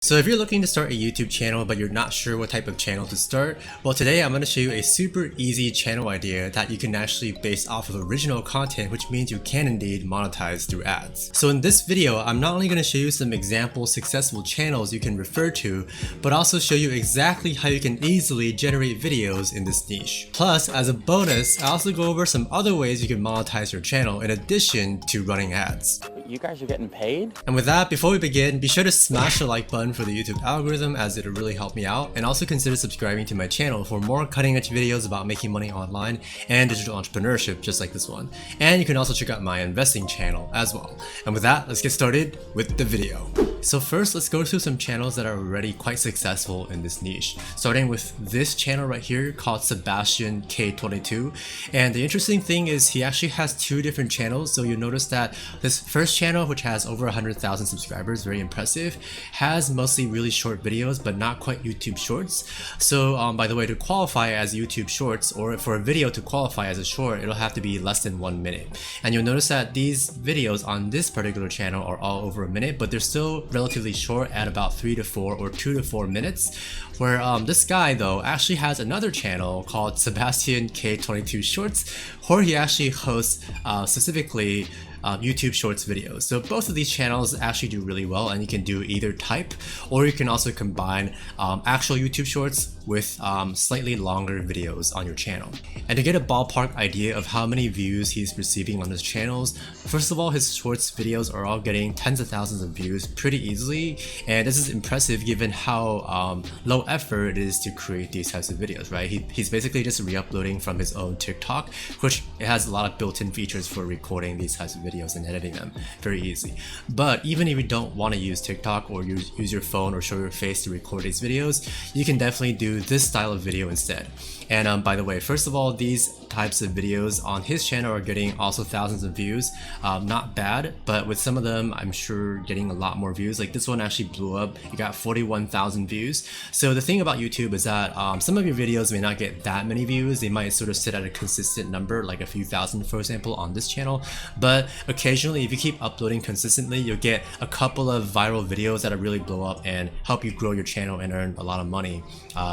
So if you're looking to start a YouTube channel but you're not sure what type of channel to start, well today I'm going to show you a super easy channel idea that you can actually base off of original content, which means you can indeed monetize through ads. So in this video, I'm not only going to show you some example successful channels you can refer to, but also show you exactly how you can easily generate videos in this niche. Plus, as a bonus, I also go over some other ways you can monetize your channel in addition to running ads. You guys are getting paid? And with that, before we begin, be sure to smash the like button for the YouTube algorithm, as it'll really help me out, and also consider subscribing to my channel for more cutting edge videos about making money online and digital entrepreneurship just like this one. And you can also check out my investing channel as well. And with that, let's get started with the video. So first, let's go through some channels that are already quite successful in this niche, starting with this channel right here called Sebastian K22. And the interesting thing is he actually has two different channels. So you'll notice that this first channel, which has over 100,000 subscribers, very impressive, has mostly really short videos but not quite YouTube shorts. So by the way, to qualify as YouTube shorts, or for a video to qualify as a short, it'll have to be less than 1 minute. And you'll notice that these videos on this particular channel are all over a minute, but they're still relatively short at about 3 to 4 or 2 to 4 minutes. Where this guy though actually has another channel called Sebastian K22 Shorts, where he actually hosts specifically YouTube Shorts videos. So both of these channels actually do really well, and you can do either type, or you can also combine actual YouTube Shorts with slightly longer videos on your channel. And to get a ballpark idea of how many views he's receiving on his channels, first of all, his Shorts videos are all getting tens of thousands of views pretty easily, and this is impressive given how low effort it is to create these types of videos, right? He's basically just re-uploading from his own TikTok, which it has a lot of built-in features for recording these types of videos and editing them very easy. But even if you don't want to use TikTok or use your phone or show your face to record these videos, you can definitely do this style of video instead. And by the way, first of all, these types of videos on his channel are getting also thousands of views. Not bad, but with some of them, I'm sure getting a lot more views. Like this one actually blew up. It got 41,000 views. So the thing about YouTube is that some of your videos may not get that many views. They might sort of sit at a consistent number, like a few thousand, for example, on this channel. But occasionally, if you keep uploading consistently, you'll get a couple of viral videos that really blow up and help you grow your channel and earn a lot of money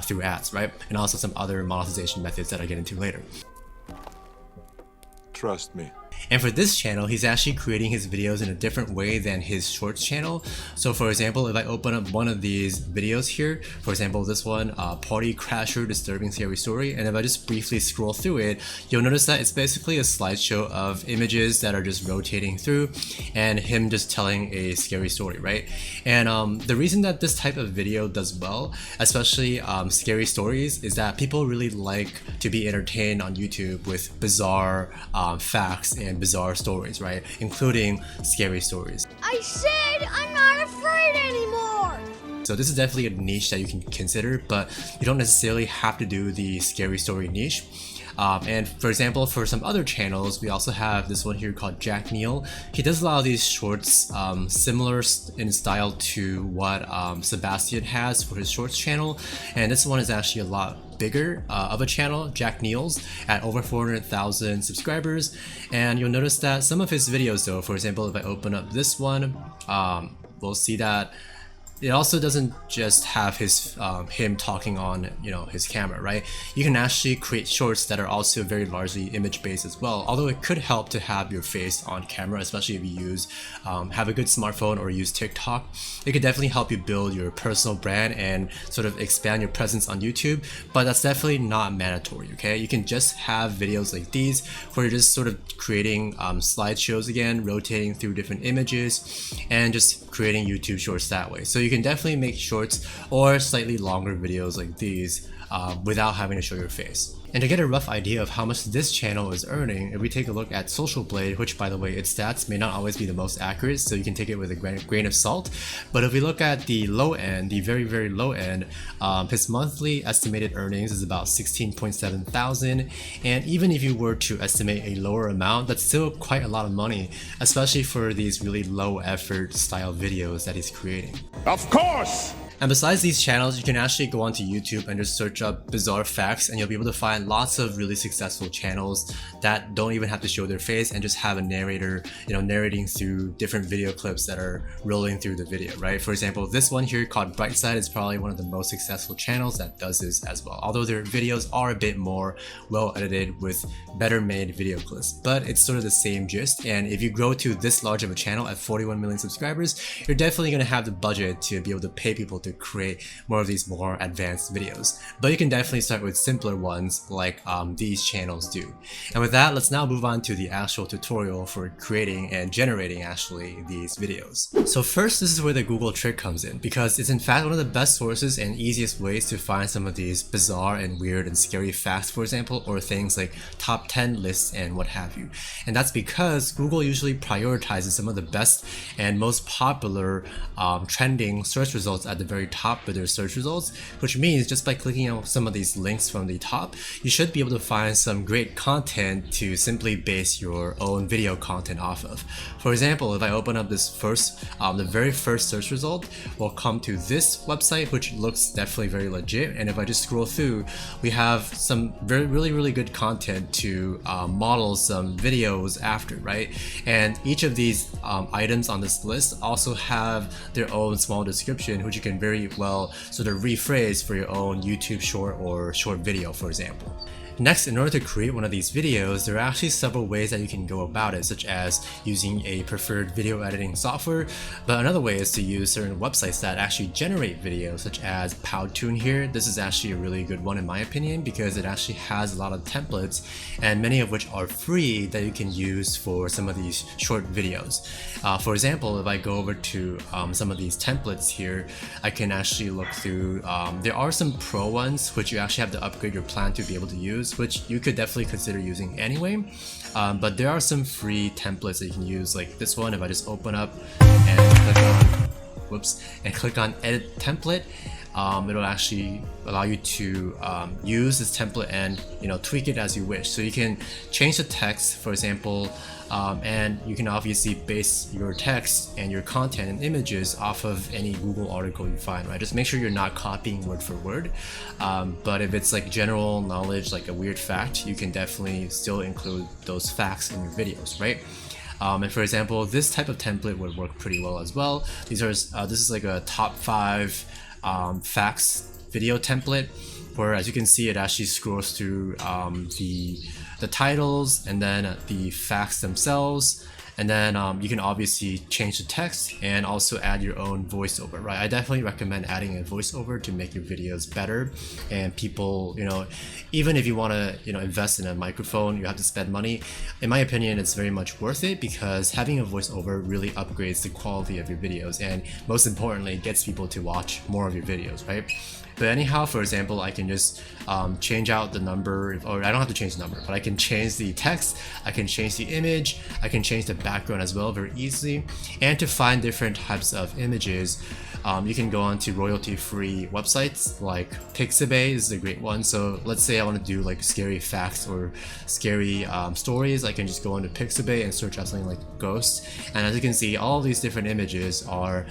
through ads, right? And also some other monetization methods that I'll get into later. Trust me. And for this channel, he's actually creating his videos in a different way than his Shorts channel. So for example, if I open up one of these videos here, for example this one, Party Crasher Disturbing Scary Story, and if I just briefly scroll through it, you'll notice that it's basically a slideshow of images that are just rotating through and him just telling a scary story, right? And the reason that this type of video does well, especially scary stories, is that people really like to be entertained on YouTube with bizarre facts and bizarre stories, right? Including scary stories. I said I'm not afraid anymore! So this is definitely a niche that you can consider, but you don't necessarily have to do the scary story niche. And for example, for some other channels, we also have this one here called Jack Neil. He does a lot of these shorts similar in style to what Sebastian has for his Shorts channel, and this one is actually a lot bigger of a channel, Jack Neil's, at over 400,000 subscribers. And you'll notice that some of his videos though, for example, if I open up this one, we'll see that it also doesn't just have his him talking on his camera, right? You can actually create shorts that are also very largely image based as well, although it could help to have your face on camera, especially if you have a good smartphone or use TikTok. It could definitely help you build your personal brand and sort of expand your presence on YouTube, but that's definitely not mandatory, okay? You can just have videos like these where you're just sort of creating slideshows again, rotating through different images and just creating YouTube shorts that way. So you can definitely make shorts or slightly longer videos like these without having to show your face. And to get a rough idea of how much this channel is earning, if we take a look at Social Blade, which by the way, its stats may not always be the most accurate, so you can take it with a grain of salt. But if we look at the low end, the very, very low end, his monthly estimated earnings is about 16.7 thousand. And even if you were to estimate a lower amount, that's still quite a lot of money, especially for these really low effort style videos that he's creating. Of course! And besides these channels, you can actually go onto YouTube and just search up bizarre facts, and you'll be able to find lots of really successful channels that don't even have to show their face and just have a narrator, narrating through different video clips that are rolling through the video, right? For example, this one here called Brightside is probably one of the most successful channels that does this as well. Although their videos are a bit more well edited with better made video clips, but it's sort of the same gist. And if you grow to this large of a channel at 41 million subscribers, you're definitely going to have the budget to be able to pay people to create more of these more advanced videos. But you can definitely start with simpler ones like these channels do. And with that, let's now move on to the actual tutorial for creating and generating actually these videos. So first, this is where the Google trick comes in, because it's in fact one of the best sources and easiest ways to find some of these bizarre and weird and scary facts, for example, or things like top 10 lists and what have you. And that's because Google usually prioritizes some of the best and most popular trending search results at the very top of their search results, which means just by clicking on some of these links from the top, you should be able to find some great content to simply base your own video content off of. For example, if I open up this the very first search result will come to this website, which looks definitely very legit. And if I just scroll through, we have some really good content to model some videos after, right? And each of these items on this list also have their own small description, which you can very well sort of rephrase for your own YouTube short or short video, for example. Next, in order to create one of these videos, there are actually several ways that you can go about it, such as using a preferred video editing software. But another way is to use certain websites that actually generate videos, such as Powtoon here. This is actually a really good one in my opinion, because it actually has a lot of templates, and many of which are free that you can use for some of these short videos. For example, if I go over to some of these templates here, I can actually look through, there are some pro ones which you actually have to upgrade your plan to be able to use, which you could definitely consider using anyway. But there are some free templates that you can use, like this one. If I just open up and click on edit template, it'll actually allow you to use this template and tweak it as you wish. So you can change the text, for example, and you can obviously base your text and your content and images off of any Google article you find, right? Just make sure you're not copying word for word. But if it's like general knowledge, like a weird fact, you can definitely still include those facts in your videos, right? And for example, this type of template would work pretty well as well. This is like a top 5 facts video template, where as you can see, it actually scrolls through the titles and then the facts themselves, and then you can obviously change the text and also add your own voiceover, right? I definitely recommend adding a voiceover to make your videos better. And people, even if you want to invest in a microphone, you have to spend money. In my opinion, it's very much worth it, because having a voiceover really upgrades the quality of your videos, and most importantly, gets people to watch more of your videos, right? But anyhow, for example, I can just change out the number, or I don't have to change the number, but I can change the text, I can change the image, I can change the background as well very easily. And to find different types of images, you can go on to royalty-free websites like Pixabay. This is a great one. So let's say I want to do like scary facts or scary stories. I can just go onto Pixabay and search out something like ghosts. And as you can see, all these different images are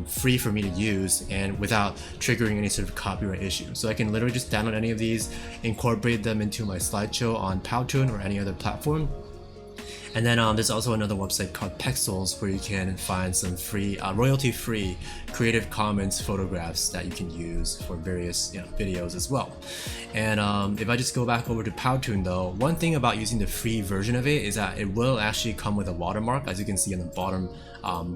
free for me to use and without triggering any sort of copyright issue. So I can literally just download any of these, incorporate them into my slideshow on Powtoon or any other platform. And then there's also another website called Pexels, where you can find some free, royalty-free Creative Commons photographs that you can use for various videos as well. And if I just go back over to Powtoon though, one thing about using the free version of it is that it will actually come with a watermark, as you can see in the bottom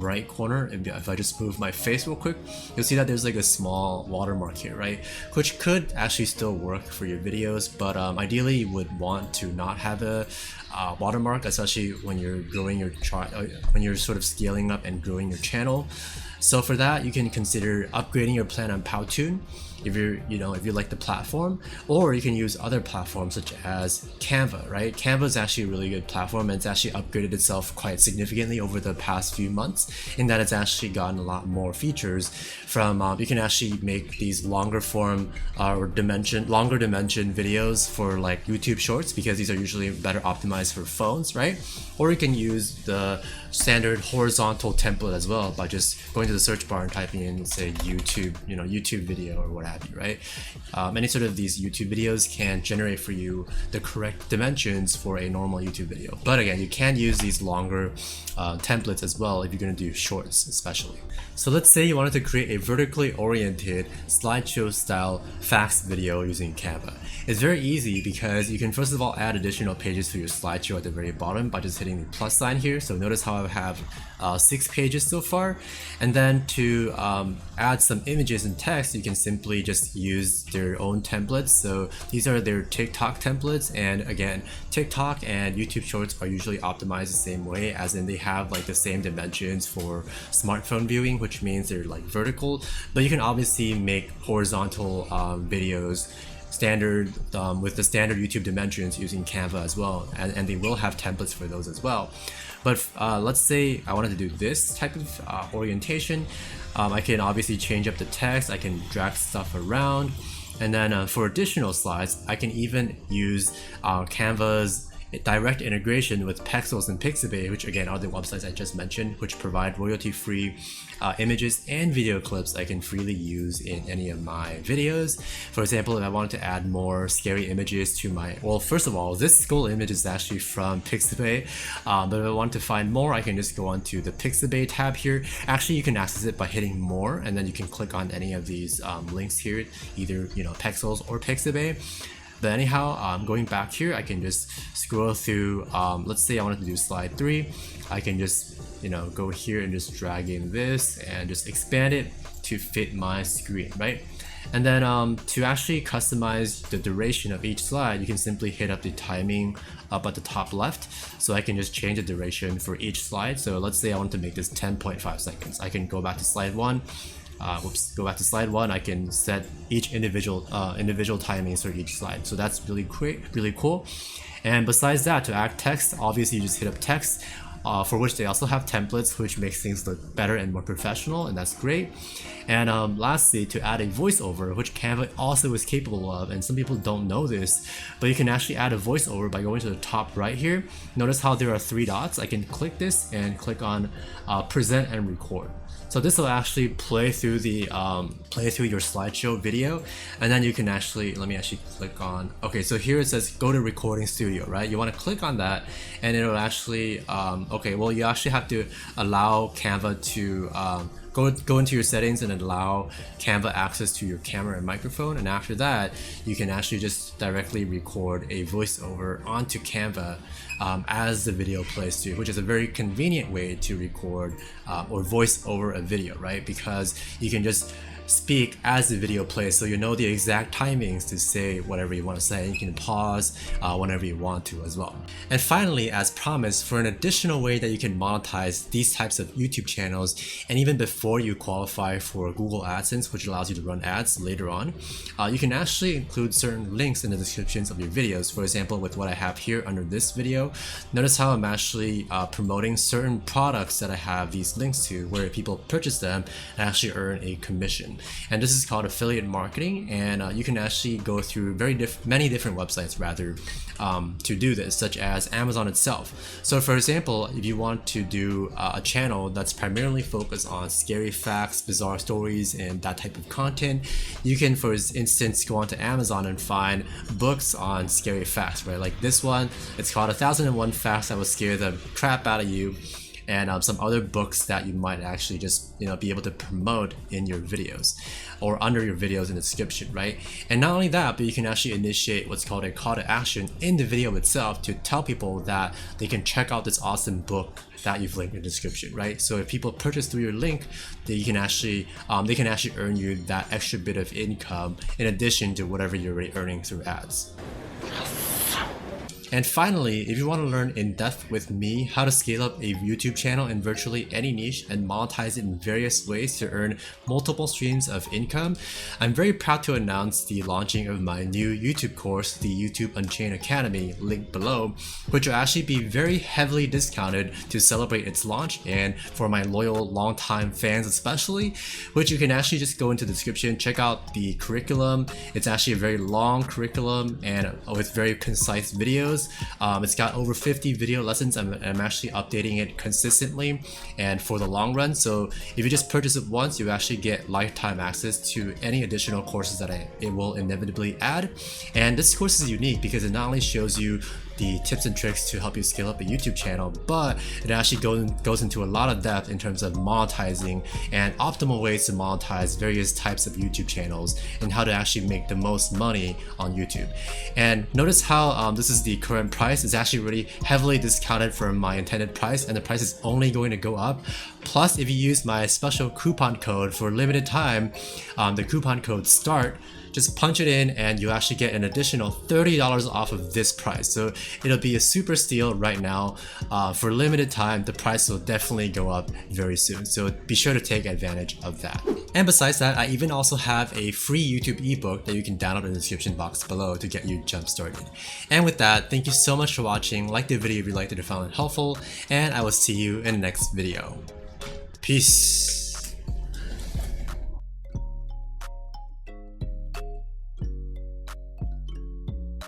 right corner. If I just move my face real quick, you'll see that there's like a small watermark here, right? Which could actually still work for your videos, but ideally you would want to not have a watermark, especially when you're growing when you're sort of scaling up and growing your channel. So for that, you can consider upgrading your plan on Powtoon if you like the platform, or you can use other platforms such as Canva, right? Canva is actually a really good platform, and it's actually upgraded itself quite significantly over the past few months, in that it's actually gotten a lot more features. From you can actually make these longer dimension videos for like YouTube Shorts, because these are usually better optimized for phones, right? Or you can use the standard horizontal template as well by just going to the search bar and typing in, say, YouTube, YouTube video or what have you, right? Any sort of these YouTube videos can generate for you the correct dimensions for a normal YouTube video. But again, you can use these longer templates as well if you're going to do shorts especially. So let's say you wanted to create a vertically oriented slideshow style facts video using Canva. It's very easy because you can first of all add additional pages to your slideshow at the very bottom by just hitting the plus sign here. So notice how I have 6 pages so far. And then to add some images and text, you can simply just use their own templates. So these are their TikTok templates, and again, TikTok and YouTube Shorts are usually optimized the same way, as in they have like the same dimensions for smartphone viewing, which means they're like vertical, but you can obviously make horizontal videos standard with the standard YouTube dimensions using Canva as well, and they will have templates for those as well. But let's say I wanted to do this type of orientation. I can obviously change up the text, I can drag stuff around, and then for additional slides, I can even use Canva's direct integration with Pexels and Pixabay, which again are the websites I just mentioned, which provide royalty-free images and video clips I can freely use in any of my videos. For example, if I wanted to add more scary images to my, well, first of all, this skull image is actually from Pixabay, but if I want to find more, I can just go onto the Pixabay tab here. Actually, you can access it by hitting more, and then you can click on any of these links here, either Pexels or Pixabay. But anyhow, going back here, I can just scroll through, let's say I wanted to do slide 3, I can just go here and just drag in this and just expand it to fit my screen, right? And then to actually customize the duration of each slide, you can simply hit up the timing up at the top left. So I can just change the duration for each slide. So let's say I want to make this 10.5 seconds. I can go back to slide 1. Go back to slide 1. I can set each individual timings for each slide. So that's really great, really cool. And besides that, to add text, obviously you just hit up text, for which they also have templates, which makes things look better and more professional, and that's great. And lastly, to add a voiceover, which Canva also is capable of, and some people don't know this, but you can actually add a voiceover by going to the top right here. Notice how there are 3 dots. I can click this and click on present and record. So this will actually play through the your slideshow video, and then you can actually, let me actually click on, okay, so here it says go to recording studio, right? You want to click on that, and it'll actually okay, well, you actually have to allow Canva to go into your settings and allow Canva access to your camera and microphone, and after that you can actually just directly record a voiceover onto Canva as the video plays through, which is a very convenient way to record or voice over a video, right? Because you can just speak as the video plays, so you know the exact timings to say whatever you want to say. You can pause whenever you want to as well. And finally, as promised, for an additional way that you can monetize these types of YouTube channels, and even before you qualify for Google AdSense, which allows you to run ads later on, you can actually include certain links in the descriptions of your videos. For example, with what I have here under this video, notice how I'm actually promoting certain products that I have these links to, where people purchase them and actually earn a commission. And this is called affiliate marketing, and you can actually go through many different websites rather to do this, such as Amazon itself. So for example, if you want to do a channel that's primarily focused on scary facts, bizarre stories, and that type of content, you can, for instance, go onto Amazon and find books on scary facts, right? Like this one, it's called 1001 Facts That Will Scare the Crap Out of You, and some other books that you might actually just be able to promote in your videos or under your videos in the description, right? And not only that, but you can actually initiate what's called a call to action in the video itself to tell people that they can check out this awesome book that you've linked in the description, right? So if people purchase through your link, they can actually earn you that extra bit of income in addition to whatever you're already earning through ads. And finally, if you want to learn in depth with me how to scale up a YouTube channel in virtually any niche and monetize it in various ways to earn multiple streams of income, I'm very proud to announce the launching of my new YouTube course, the YouTube Unchained Academy, linked below, which will actually be very heavily discounted to celebrate its launch, and for my loyal longtime fans especially, which you can actually just go into the description, check out the curriculum. It's actually a very long curriculum and with very concise videos. videos. It's got over 50 video lessons. I'm actually updating it consistently and for the long run. So if you just purchase it once, you actually get lifetime access to any additional courses that it will inevitably add. And this course is unique because it not only shows you the tips and tricks to help you scale up a YouTube channel, but it actually goes into a lot of depth in terms of monetizing and optimal ways to monetize various types of YouTube channels and how to actually make the most money on YouTube. And notice how this is the current price. It's actually really heavily discounted from my intended price, and the price is only going to go up. Plus, if you use my special coupon code for limited time, the coupon code START, just punch it in and you actually get an additional $30 off of this price. So it'll be a super steal right now. For limited time, the price will definitely go up very soon. So be sure to take advantage of that. And besides that, I even also have a free YouTube ebook that you can download in the description box below to get you jump started. And with that, thank you so much for watching. Like the video if you liked it or found it helpful, and I will see you in the next video. Peace.